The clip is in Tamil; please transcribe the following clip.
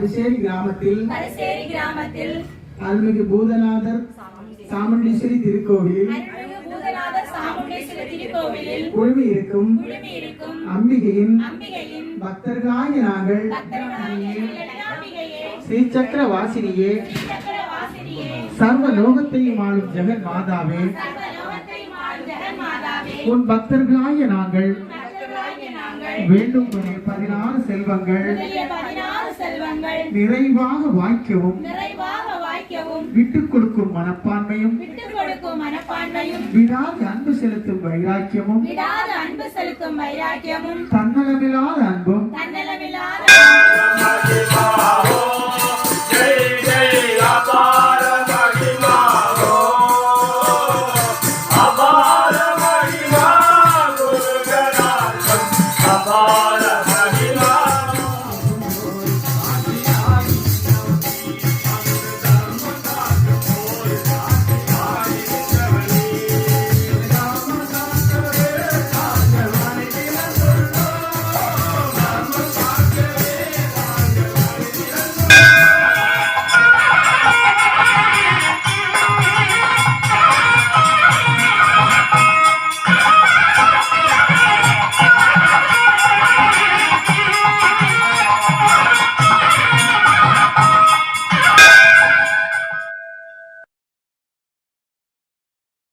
பரிசேரி கிராமத்தில் அருள்மிகு பூதநாதர் சாமுண்டீஸ்வரி திருக்கோவிலில் குழுமி இருக்கும் அம்பிகையின் பக்தர்களாகிய நாங்கள் ஸ்ரீசக்கர வாசினியே, சர்வ லோகத்தையும் ஆளும் ஜெகன் மாதாவே, உன் பக்தர்களாகிய நாங்கள் வேண்டும் 16 செல்வங்கள் நிறைவாக வாய்க்கவும் விட்டுக் கொடுக்கும் மனப்பான்மையும் விடாத அன்பு செலுத்தும் வைராக்கியமும் தன்னலமில்லாத அன்பும்